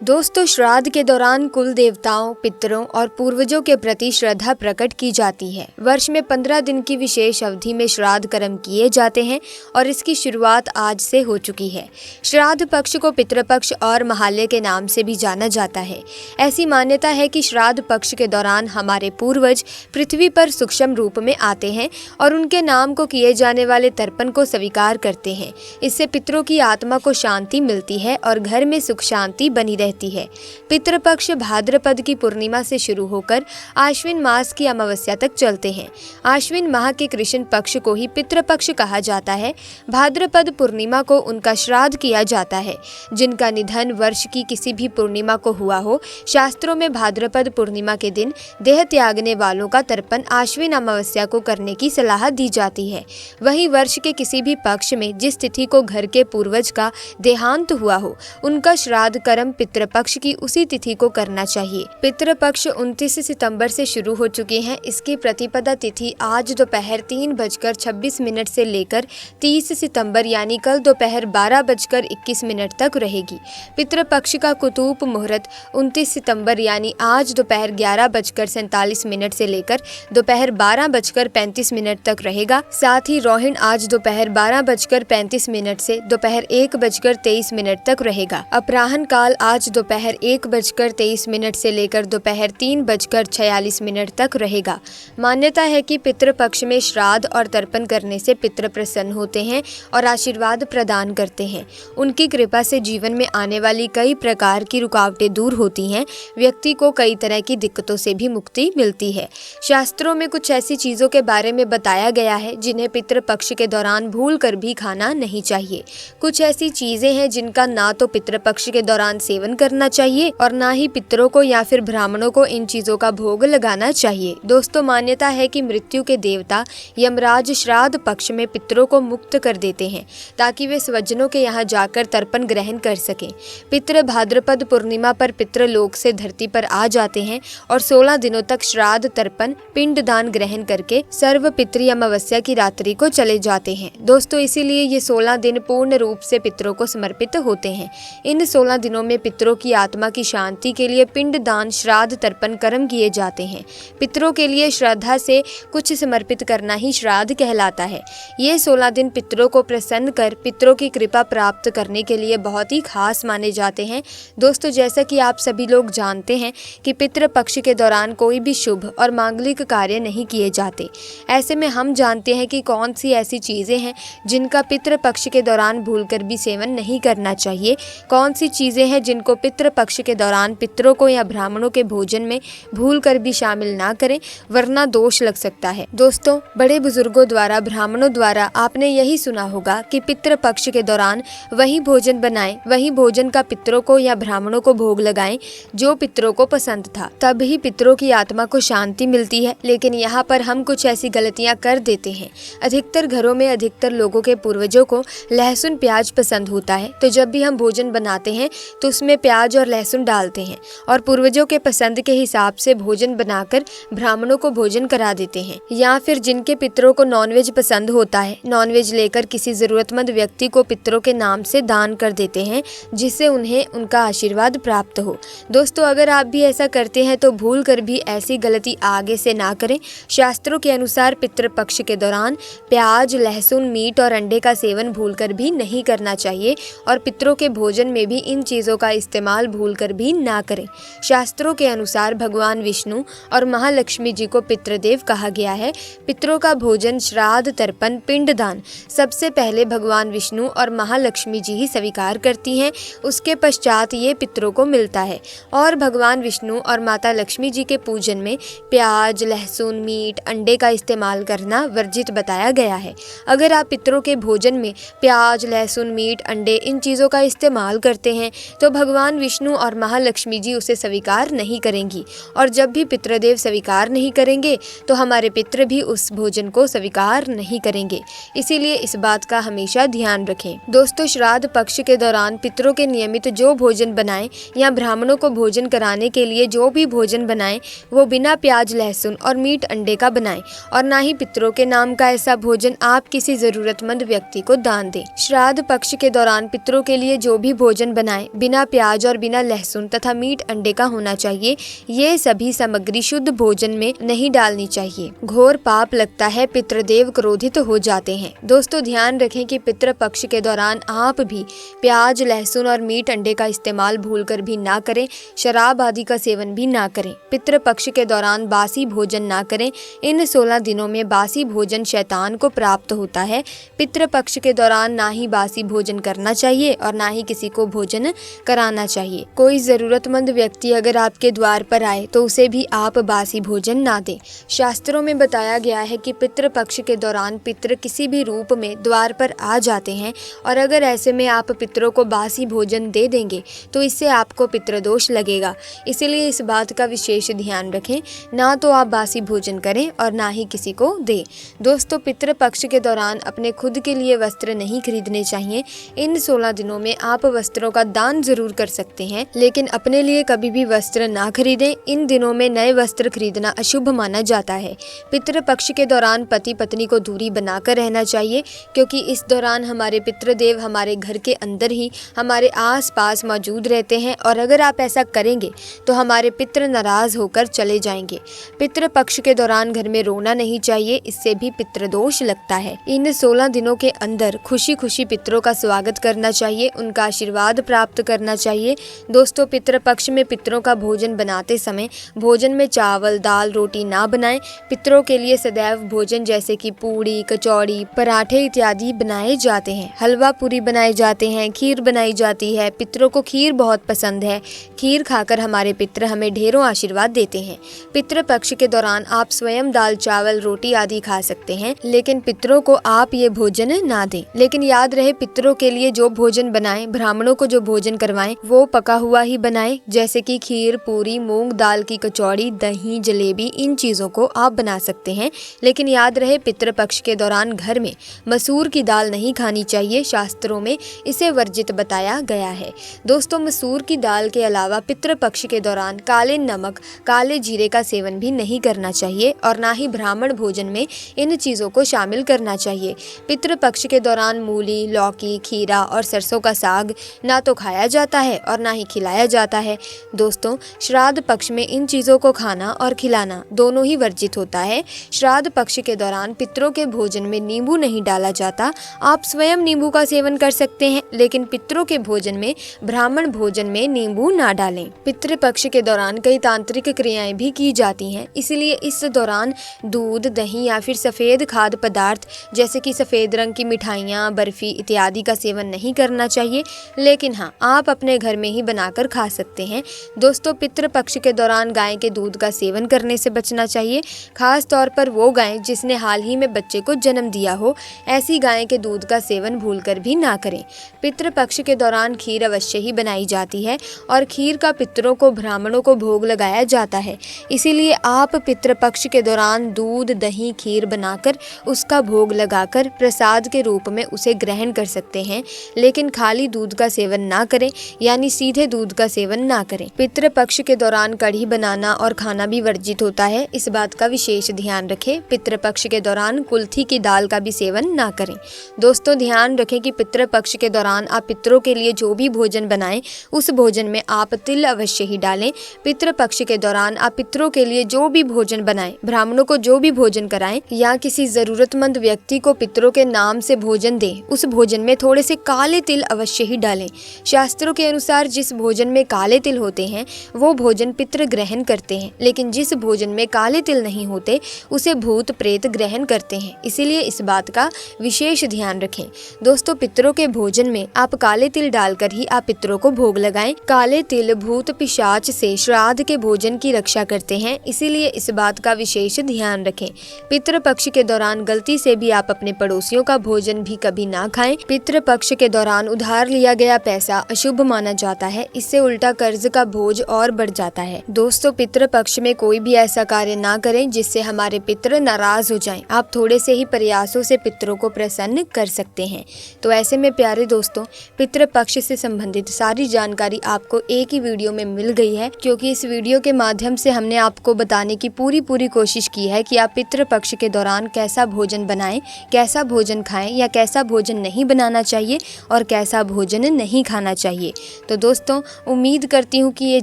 दोस्तों, श्राद्ध के दौरान कुल देवताओं, पितरों और पूर्वजों के प्रति श्रद्धा प्रकट की जाती है। वर्ष में 15 दिन की विशेष अवधि में श्राद्ध कर्म किए जाते हैं और इसकी शुरुआत आज से हो चुकी है। श्राद्ध पक्ष को पितृपक्ष और महालय के नाम से भी जाना जाता है। ऐसी मान्यता है कि श्राद्ध पक्ष के दौरान हमारे पूर्वज पृथ्वी पर सूक्ष्म रूप में आते हैं और उनके नाम को किए जाने वाले तर्पण को स्वीकार करते हैं। इससे पितरों की आत्मा को शांति मिलती है और घर में सुख शांति बनी रहती है। पितृपक्ष भाद्रपद की पूर्णिमा से शुरू होकर आश्विन मास की अमावस्या तक चलते हैं। आश्विन माह के कृष्ण पक्ष को ही पितृपक्ष कहा जाता है। भाद्रपद पूर्णिमा को उनका श्राद्ध किया जाता है जिनका निधन वर्ष की किसी भी पूर्णिमा को हुआ हो। शास्त्रों में भाद्रपद पूर्णिमा के दिन देह त्यागने वालों का तर्पण आश्विन अमावस्या को करने की सलाह दी जाती है। वहीं वर्ष के किसी भी पक्ष में जिस तिथि को घर के पूर्वज का देहांत हुआ हो, उनका श्राद्ध कर्म पितृपक्ष की उसी तिथि को करना चाहिए। पितृपक्ष 29 सितंबर से शुरू हो चुके हैं। इसकी प्रतिपदा तिथि आज दोपहर 3:26 से लेकर 30 सितंबर यानी कल दोपहर 12:21 तक रहेगी। पितृपक्ष का कुतूप मुहूर्त 29 सितंबर यानी आज दोपहर 11:47 से लेकर दोपहर 12:35 तक रहेगा। साथ ही रोहिणी आज दोपहर 12:35 से दोपहर 1:23 तक रहेगा। अपराह्न काल आज दोपहर 1:23 से लेकर दोपहर 3:46 तक रहेगा। मान्यता है कि पितृपक्ष में श्राद्ध और तर्पण करने से पितृ प्रसन्न होते हैं और आशीर्वाद प्रदान करते हैं। उनकी कृपा से जीवन में आने वाली कई प्रकार की रुकावटें दूर होती हैं। व्यक्ति को कई तरह की दिक्कतों से भी मुक्ति मिलती है। शास्त्रों में कुछ ऐसी चीजों के बारे में बताया गया है जिन्हें पितृपक्ष के दौरान भूल कर भी खाना नहीं चाहिए। कुछ ऐसी चीजें हैं जिनका ना तो पितृपक्ष के दौरान सेवन करना चाहिए और ना ही पितरों को या फिर ब्राह्मणों को इन चीजों का भोग लगाना चाहिए। दोस्तों, मान्यता है कि मृत्यु के देवता यमराज श्राद्ध पक्ष में पितरों को मुक्त कर देते हैं ताकि वे स्वजनों के यहाँ जाकर तर्पण ग्रहण कर सकें। पितृ भाद्रपद पूर्णिमा पर पितृलोक से धरती पर आ जाते हैं और 16 दिनों तक श्राद्ध तर्पण पिंडदान ग्रहण करके सर्व पितृ अमावस्या की रात्रि को चले जाते हैं। दोस्तों, इसीलिए ये 16 दिन पूर्ण रूप से पितरों को समर्पित होते हैं। इन 16 दिनों में पितरों की आत्मा की शांति के लिए पिंडदान श्राद्ध तर्पण कर्म किए जाते हैं। पितरों के लिए श्रद्धा से कुछ समर्पित करना ही श्राद्ध कहलाता है। ये 16 दिन पितरों को प्रसन्न कर पितरों की कृपा प्राप्त करने के लिए बहुत ही खास माने जाते हैं। दोस्तों, जैसा कि आप सभी लोग जानते हैं कि पितृपक्ष के दौरान कोई भी शुभ और मांगलिक कार्य नहीं किए जाते। ऐसे में हम जानते हैं कि कौन सी ऐसी चीजें हैं जिनका पितृपक्ष के दौरान भूलकर भी सेवन नहीं करना चाहिए। कौन सी चीजें हैं जिनको पितृपक्ष के दौरान पितरों को या ब्राह्मणों के भोजन में भूलकर भी शामिल ना करें, वरना दोष लग सकता है। दोस्तों, बड़े बुजुर्गों द्वारा, ब्राह्मणों द्वारा आपने यही सुना होगा कि पितृपक्ष के दौरान वही भोजन बनाएं, वही भोजन का पितरों को या ब्राह्मणों को भोग लगाएं जो पितरों को पसंद था, तब ही पितरों की आत्मा को शांति मिलती है। लेकिन यहाँ पर हम कुछ ऐसी गलतियाँ कर देते हैं। अधिकतर घरों में अधिकतर लोगों के पूर्वजों को लहसुन प्याज पसंद होता है, तो जब भी हम भोजन बनाते हैं तो उसमें प्याज और लहसुन डालते हैं और पूर्वजों के पसंद के हिसाब से भोजन बनाकर ब्राह्मणों को भोजन करा देते हैं। या फिर जिनके पितरों को नॉनवेज पसंद होता है, नॉनवेज लेकर किसी जरूरतमंद व्यक्ति को पितरों के नाम से दान कर देते हैं जिससे उन्हें उनका आशीर्वाद प्राप्त हो। दोस्तों, अगर आप भी ऐसा करते हैं तो भूल कर भी ऐसी गलती आगे से ना करें। शास्त्रों के अनुसार पितृपक्ष के दौरान प्याज, लहसुन, मीट और अंडे का सेवन भूलकर भी नहीं करना चाहिए और पितरों के भोजन में भी इन चीजों का इस्तेमाल भूलकर भी ना करें। शास्त्रों के अनुसार भगवान विष्णु और महालक्ष्मी जी को पितृदेव कहा गया है। पितरों का भोजन, श्राद्ध, तर्पण, पिंडदान सबसे पहले भगवान विष्णु और महालक्ष्मी जी ही स्वीकार करती हैं। उसके पश्चात ये पितरों को मिलता है और भगवान विष्णु और माता लक्ष्मी जी के पूजन में प्याज, लहसुन, मीट, अंडे का इस्तेमाल करना वर्जित बताया गया है। अगर आप पितरों के भोजन में प्याज, लहसुन, मीट, अंडे इन चीज़ों का इस्तेमाल करते हैं तो भगवान विष्णु और महालक्ष्मी जी उसे स्वीकार नहीं करेंगी और जब भी पितृदेव स्वीकार नहीं करेंगे तो हमारे पितृ भी उस भोजन को स्वीकार नहीं करेंगे। इसीलिए इस बात का हमेशा ध्यान रखें। दोस्तों, श्राद्ध पक्ष के दौरान पितरों के नियमित जो भोजन बनाएं या ब्राह्मणों को भोजन कराने के लिए जो भी भोजन बनाएं वो बिना प्याज, लहसुन और मीट, अंडे का बनाएं और ना ही पितरों के नाम का ऐसा भोजन आप किसी जरूरतमंद व्यक्ति को दान दें। श्राद्ध पक्ष के दौरान पितरों के लिए जो भी भोजन बनाएं बिना प्याज प्याज और बिना लहसुन तथा मीट अंडे का होना चाहिए। ये सभी सामग्री शुद्ध भोजन में नहीं डालनी चाहिए। घोर पाप लगता है, पितृदेव क्रोधित हो जाते हैं। दोस्तों ध्यान रखें कि पितृपक्ष के दौरान आप भी प्याज, लहसुन और मीट अंडे का इस्तेमाल भूलकर भी ना करें। शराब आदि का सेवन भी ना करें। पितृपक्ष के दौरान बासी भोजन ना करें। इन 16 दिनों में बासी भोजन शैतान को प्राप्त होता है। पितृपक्ष के दौरान ना ही बासी भोजन करना चाहिए और ना ही किसी को भोजन कराना चाहिए। कोई जरूरतमंद व्यक्ति अगर आपके द्वार पर आए तो उसे भी आप बासी भोजन ना दें। शास्त्रों में बताया गया है कि पितृपक्ष के दौरान पितृ किसी भी रूप में द्वार पर आ जाते हैं और अगर ऐसे में आप पितरों को बासी भोजन दे देंगे तो इससे आपको पितृदोष लगेगा। इसीलिए इस बात का विशेष ध्यान रखें, ना तो आप बासी भोजन करें और ना ही किसी को दें। दोस्तों पितृपक्ष के दौरान अपने खुद के लिए वस्त्र नहीं खरीदने चाहिए। इन 16 दिनों में आप वस्त्रों का दान जरूर कर सकते हैं, लेकिन अपने लिए कभी भी वस्त्र ना खरीदें। इन दिनों में नए वस्त्र खरीदना अशुभ माना जाता है। पितृपक्ष के दौरान पति पत्नी को दूरी बनाकर रहना चाहिए, क्योंकि इस दौरान हमारे पितृदेव हमारे घर के अंदर ही हमारे आसपास मौजूद रहते हैं और अगर आप ऐसा करेंगे तो हमारे पितृ नाराज होकर चले जाएंगे। पितृपक्ष के दौरान घर में रोना नहीं चाहिए, इससे भी पितृदोष लगता है। इन 16 दिनों के अंदर खुशी खुशी पितरों का स्वागत करना चाहिए, उनका आशीर्वाद प्राप्त करना चाहिए। दोस्तों पितृपक्ष में पितरों का भोजन बनाते समय भोजन में चावल, दाल, रोटी ना बनाएं। पितरों के लिए सदैव भोजन जैसे कि पूड़ी, कचौड़ी, पराठे इत्यादि बनाए जाते हैं। हलवा पूरी बनाए जाते हैं, खीर बनाई जाती है। पितरों को खीर बहुत पसंद है। खीर खाकर हमारे पितृ हमें ढेरों आशीर्वाद देते हैं। पितृपक्ष के दौरान आप स्वयं दाल, चावल, रोटी आदि खा सकते हैं, लेकिन पितरों को आप ये भोजन ना दें। लेकिन याद रहे पितरों के लिए जो भोजन बनाएं, ब्राह्मणों को जो भोजन करवाएं वो पका हुआ ही बनाएं, जैसे कि खीर, पूरी, मूंग दाल की कचौड़ी, दही, जलेबी, इन चीजों को आप बना सकते हैं। लेकिन याद रहे पितृपक्ष के दौरान घर में मसूर की दाल नहीं खानी चाहिए। शास्त्रों में इसे वर्जित बताया गया है। दोस्तों मसूर की दाल के अलावा पितृपक्ष के दौरान काले नमक, काले जीरे का सेवन भी नहीं करना चाहिए और ना ही ब्राह्मण भोजन में इन चीजों को शामिल करना चाहिए। पितृपक्ष के दौरान मूली, लौकी, खीरा और सरसों का साग ना तो खाया जाता है और ना ही खिलाया जाता है। दोस्तों श्राद्ध पक्ष में इन चीजों को खाना और खिलाना दोनों ही वर्जित होता है। श्राद्ध पक्ष के दौरान पितरों के भोजन में नींबू नहीं डाला जाता। आप स्वयं नींबू का सेवन कर सकते हैं, लेकिन पितरों के भोजन में, ब्राह्मण भोजन में नींबू ना डालें। पितृपक्ष के दौरान कई तांत्रिक क्रियाएं भी की जाती हैं, इसलिए इस दौरान दूध, दही या फिर सफेद खाद्य पदार्थ जैसे कि सफेद रंग की मिठाइयाँ, बर्फी इत्यादि का सेवन नहीं करना चाहिए। लेकिन हाँ, आप अपने घर में ही बनाकर खा सकते हैं। दोस्तों पितृपक्ष के दौरान गाय के दूध का सेवन करने से बचना चाहिए, खास तौर पर वो गाय जिसने हाल ही में बच्चे को जन्म दिया हो। ऐसी गाय के दूध का सेवन भूलकर भी ना करें। पितृपक्ष के दौरान खीर अवश्य ही बनाई जाती है और खीर का पितरों को, ब्राह्मणों को भोग लगाया जाता है। इसीलिए आप पितृपक्ष के दौरान दूध, दही, खीर बनाकर उसका भोग लगाकर प्रसाद के रूप में उसे ग्रहण कर सकते हैं, लेकिन खाली दूध का सेवन ना करें, यानी सीधे दूध का सेवन ना करें। पितृपक्ष के दौरान कढ़ी बनाना और खाना भी वर्जित होता है, इस बात का विशेष ध्यान रखें। पितृपक्ष के दौरान कुल्थी की दाल का भी सेवन ना करें। दोस्तों ध्यान रखें कि पितृपक्ष के दौरान आप पितरों के लिए जो भी भोजन बनाएं उस भोजन में आप तिल अवश्य ही डालें। पितृपक्ष के दौरान आप पितरों के लिए जो भी भोजन बनाएं, ब्राह्मणों को जो भी भोजन कराएं या किसी जरूरतमंद व्यक्ति को पितरों के नाम से भोजन दें, उस भोजन में थोड़े से काले तिल अवश्य ही डालें। शास्त्रों के अनुसार जिस भोजन में काले तिल होते हैं वो भोजन पितृ ग्रहण करते हैं, लेकिन जिस भोजन में काले तिल नहीं होते उसे भूत प्रेत ग्रहण करते हैं। इसीलिए इस बात का विशेष ध्यान रखें। दोस्तों पितरों के भोजन में आप काले तिल डालकर ही आप पितरों को भोग लगाएं। काले तिल भूत पिशाच से श्राद्ध के भोजन की रक्षा करते हैं, इसीलिए इस बात का विशेष ध्यान रखें। पितृपक्ष के दौरान गलती से भी आप अपने पड़ोसियों का भोजन भी कभी ना खाएं। पितृपक्ष के दौरान उधार लिया गया पैसा अशुभ माना जाता है, इससे उल्टा कर्ज का बोझ और बढ़ जाता है। दोस्तों पितृपक्ष में कोई भी ऐसा कार्य ना करें जिससे हमारे पितृ नाराज हो जाएं। आप थोड़े से ही प्रयासों से पितरों को प्रसन्न कर सकते हैं। तो ऐसे में प्यारे दोस्तों पितृपक्ष से संबंधित सारी जानकारी आपको एक ही वीडियो में मिल गई है, क्योंकि इस वीडियो के माध्यम से हमने आपको बताने की पूरी कोशिश की है कि आप पितृपक्ष के दौरान कैसा भोजन बनाएं, कैसा भोजन खाएं या कैसा भोजन नहीं बनाना चाहिए और कैसा भोजन नहीं खाना चाहिए। तो दोस्तों उम्मीद करती हूँ कि ये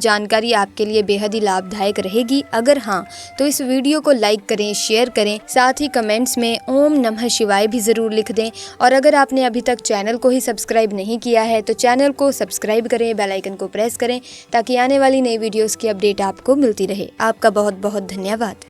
जानकारी आपके लिए बेहद ही लाभदायक रहेगी। अगर हाँ तो इस वीडियो को लाइक करें, शेयर करें, साथ ही कमेंट्स में ओम नमः शिवाय भी ज़रूर लिख दें। और अगर आपने अभी तक चैनल को ही सब्सक्राइब नहीं किया है तो चैनल को सब्सक्राइब करें, बेल आइकन को प्रेस करें ताकि आने वाली नई वीडियोस की अपडेट आपको मिलती रहे। आपका बहुत बहुत धन्यवाद।